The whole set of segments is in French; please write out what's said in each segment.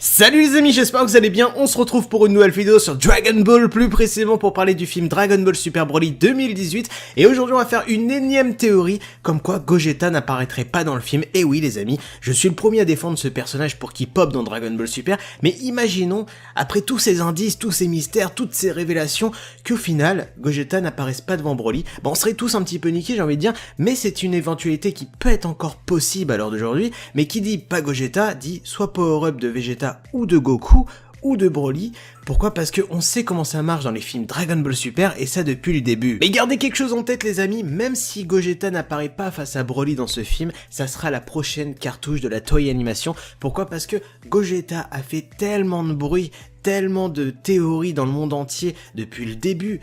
Salut les amis, j'espère que vous allez bien, on se retrouve pour une nouvelle vidéo sur Dragon Ball, plus précisément pour parler du film Dragon Ball Super Broly 2018, et aujourd'hui on va faire une énième théorie, comme quoi Gogeta n'apparaîtrait pas dans le film. Et oui les amis, je suis le premier à défendre ce personnage pour qu'il pop dans Dragon Ball Super, mais imaginons, après tous ces indices, tous ces mystères, toutes ces révélations, qu'au final, Gogeta n'apparaisse pas devant Broly. Bon, on serait tous un petit peu niqués, j'ai envie de dire, mais c'est une éventualité qui peut être encore possible à l'heure d'aujourd'hui, mais qui dit pas Gogeta, dit soit power-up de Vegeta ou de Goku, ou de Broly. Pourquoi? Parce que on sait comment ça marche dans les films Dragon Ball Super, et ça depuis le début. Mais gardez quelque chose en tête les amis, même si Gogeta n'apparaît pas face à Broly dans ce film, ça sera la prochaine cartouche de la Toei Animation. Pourquoi? Parce que Gogeta a fait tellement de bruit, tellement de théories dans le monde entier depuis le début,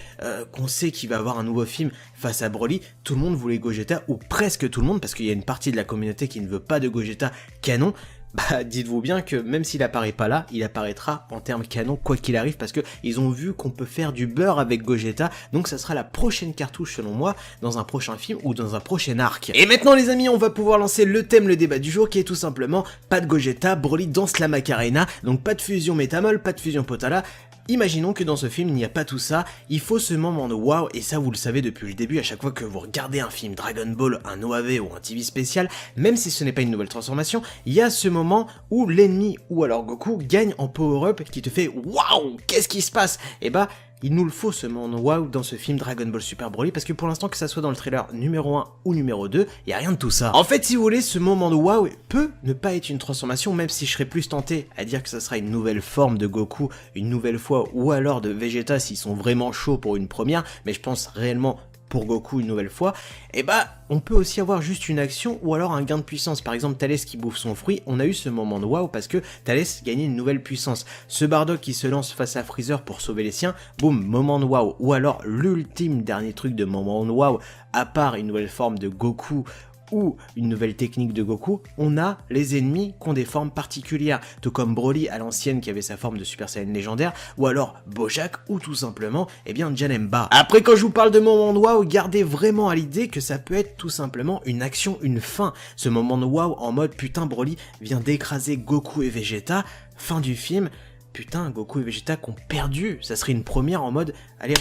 qu'on sait qu'il va avoir un nouveau film face à Broly. Tout le monde voulait Gogeta, ou presque tout le monde, parce qu'il y a une partie de la communauté qui ne veut pas de Gogeta canon. Bah dites-vous bien que même s'il apparaît pas là, il apparaîtra en termes canon quoi qu'il arrive, parce que ils ont vu qu'on peut faire du beurre avec Gogeta, donc ça sera la prochaine cartouche selon moi, dans un prochain film ou dans un prochain arc. Et maintenant les amis, on va pouvoir lancer le thème, le débat du jour, qui est tout simplement pas de Gogeta, Broly danse la Macarena, donc pas de fusion Métamol, pas de fusion Potala. Imaginons que dans ce film il n'y a pas tout ça, il faut ce moment de waouh, et ça vous le savez depuis le début, à chaque fois que vous regardez un film Dragon Ball, un OAV ou un TV spécial, même si ce n'est pas une nouvelle transformation, il y a ce moment où l'ennemi ou alors Goku gagne en power-up qui te fait waouh, qu'est-ce qui se passe? Et bah, il nous le faut ce moment waouh dans ce film Dragon Ball Super Broly, parce que pour l'instant, que ça soit dans le trailer numéro 1 ou numéro 2, il y a rien de tout ça. En fait, si vous voulez, ce moment de waouh peut ne pas être une transformation, même si je serais plus tenté à dire que ça sera une nouvelle forme de Goku, une nouvelle fois, ou alors de Vegeta s'ils sont vraiment chauds pour une première, mais je pense réellement pour Goku une nouvelle fois, et bah on peut aussi avoir juste une action ou alors un gain de puissance. Par exemple Thalès qui bouffe son fruit, on a eu ce moment de waouh parce que Thalès gagnait une nouvelle puissance. Ce Bardock qui se lance face à Freezer pour sauver les siens, boum, moment de waouh. Ou alors l'ultime dernier truc de moment de waouh, à part une nouvelle forme de Goku ou une nouvelle technique de Goku, on a les ennemis qui ont des formes particulières, tout comme Broly à l'ancienne qui avait sa forme de Super Saiyan légendaire, ou alors Bojack, ou tout simplement, eh bien Janemba. Après, quand je vous parle de moment de waouh, gardez vraiment à l'idée que ça peut être tout simplement une action, une fin. Ce moment de waouh en mode putain Broly vient d'écraser Goku et Vegeta, fin du film, putain Goku et Vegeta qui ont perdu, ça serait une première en mode, allez,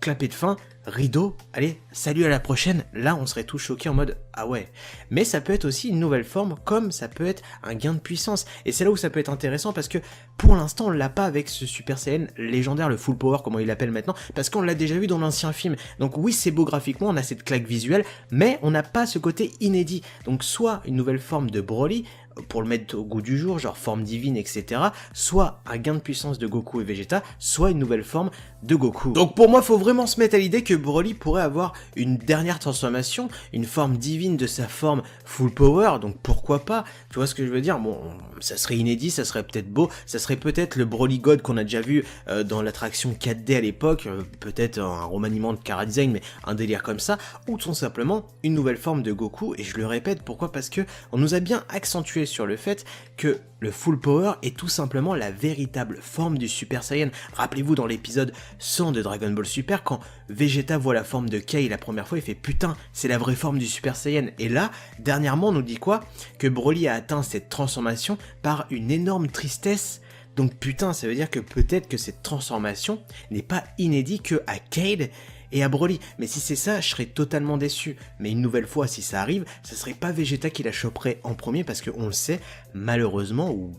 clapet de fin, rideau, allez, salut à la prochaine, là on serait tous choqués en mode ah ouais. Mais ça peut être aussi une nouvelle forme, comme ça peut être un gain de puissance, et c'est là où ça peut être intéressant parce que pour l'instant on l'a pas avec ce Super Saiyan légendaire, le full power comme on l'appelle maintenant, parce qu'on l'a déjà vu dans l'ancien film. Donc oui c'est beau graphiquement, on a cette claque visuelle, mais on n'a pas ce côté inédit. Donc soit une nouvelle forme de Broly, pour le mettre au goût du jour, genre forme divine, etc. Soit un gain de puissance de Goku et Vegeta, soit une nouvelle forme de Goku. Donc pour moi, faut vraiment se mettre à l'idée que Broly pourrait avoir une dernière transformation, une forme divine de sa forme full power, donc pourquoi pas? Tu vois ce que je veux dire? Bon, ça serait inédit, ça serait peut-être beau, ça serait peut-être le Broly God qu'on a déjà vu dans l'attraction 4D à l'époque, peut-être un remaniement de chara-design, mais un délire comme ça, ou tout simplement une nouvelle forme de Goku, et je le répète, pourquoi? Parce que on nous a bien accentué sur le fait que le full power est tout simplement la véritable forme du Super Saiyan. Rappelez-vous dans l'épisode 100 de Dragon Ball Super, quand Vegeta voit la forme de Kai la première fois, il fait putain, c'est la vraie forme du Super Saiyan. Et là, dernièrement, on nous dit quoi? Que Broly a atteint cette transformation par une énorme tristesse. Donc putain, ça veut dire que peut-être que cette transformation n'est pas inédite que à Cade et à Broly. Mais si c'est ça, je serais totalement déçu. Mais une nouvelle fois, si ça arrive, ça serait pas Vegeta qui la choperait en premier, parce qu'on le sait, malheureusement, ou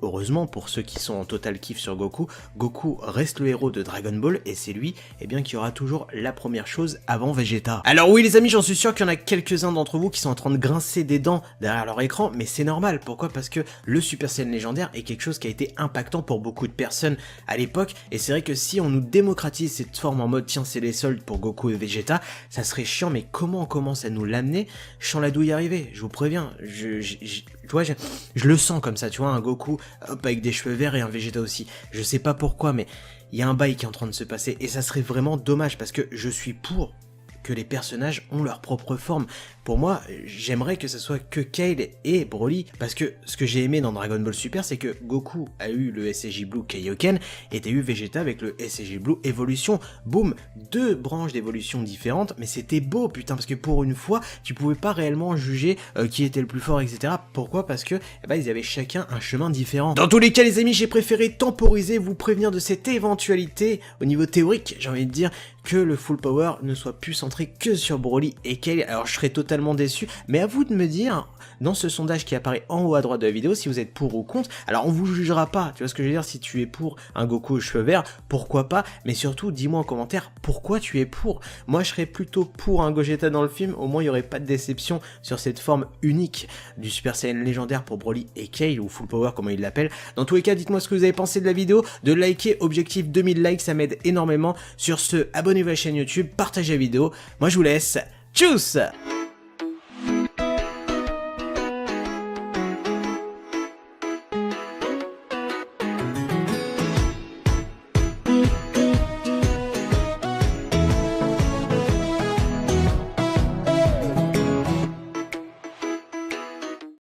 heureusement pour ceux qui sont en total kiff sur Goku, Goku reste le héros de Dragon Ball, et c'est lui, eh bien, qui aura toujours la première chose avant Vegeta. Alors oui les amis, j'en suis sûr qu'il y en a quelques-uns d'entre vous qui sont en train de grincer des dents derrière leur écran, mais c'est normal. Pourquoi? Parce que le Super Saiyan légendaire est quelque chose qui a été impactant pour beaucoup de personnes à l'époque, et c'est vrai que si on nous démocratise cette forme en mode tiens c'est les soldes pour Goku et Vegeta, ça serait chiant, mais comment on commence à nous l'amener? Je sens la douille arriver, je vous préviens, tu vois, je le sens comme ça, tu vois, un Goku hop, avec des cheveux verts et un Vegeta aussi. Je sais pas pourquoi, mais il y a un bail qui est en train de se passer, et ça serait vraiment dommage, parce que je suis pour que les personnages ont leur propre forme. pour moi, j'aimerais que ce soit que Kale et Broly, parce que ce que j'ai aimé dans Dragon Ball Super, c'est que Goku a eu le SSJ Blue Kaioken, et t'as eu Vegeta avec le SSJ Blue Evolution. Boum, deux branches d'évolution différentes, mais c'était beau, putain, parce que pour une fois, tu pouvais pas réellement juger qui était le plus fort, etc. Pourquoi? Parce que, ils avaient chacun un chemin différent. Dans tous les cas, les amis, j'ai préféré temporiser, vous prévenir de cette éventualité, au niveau théorique, j'ai envie de dire, que le full power ne soit plus centré que sur Broly et Kale. Alors je serais totalement déçu, mais à vous de me dire, dans ce sondage qui apparaît en haut à droite de la vidéo, si vous êtes pour ou contre. Alors on vous jugera pas, tu vois ce que je veux dire, si tu es pour un Goku aux cheveux verts, pourquoi pas, mais surtout dis-moi en commentaire pourquoi tu es pour. Moi je serais plutôt pour un Gogeta dans le film, au moins il n'y aurait pas de déception sur cette forme unique du Super Saiyan légendaire pour Broly et Kale, ou full power comme il l'appelle. Dans tous les cas, dites-moi ce que vous avez pensé de la vidéo, de liker, objectif 2000 likes, ça m'aide énormément. Sur ce, abonnez-vous à la chaîne YouTube, partagez la vidéo, moi je vous laisse, tchuss!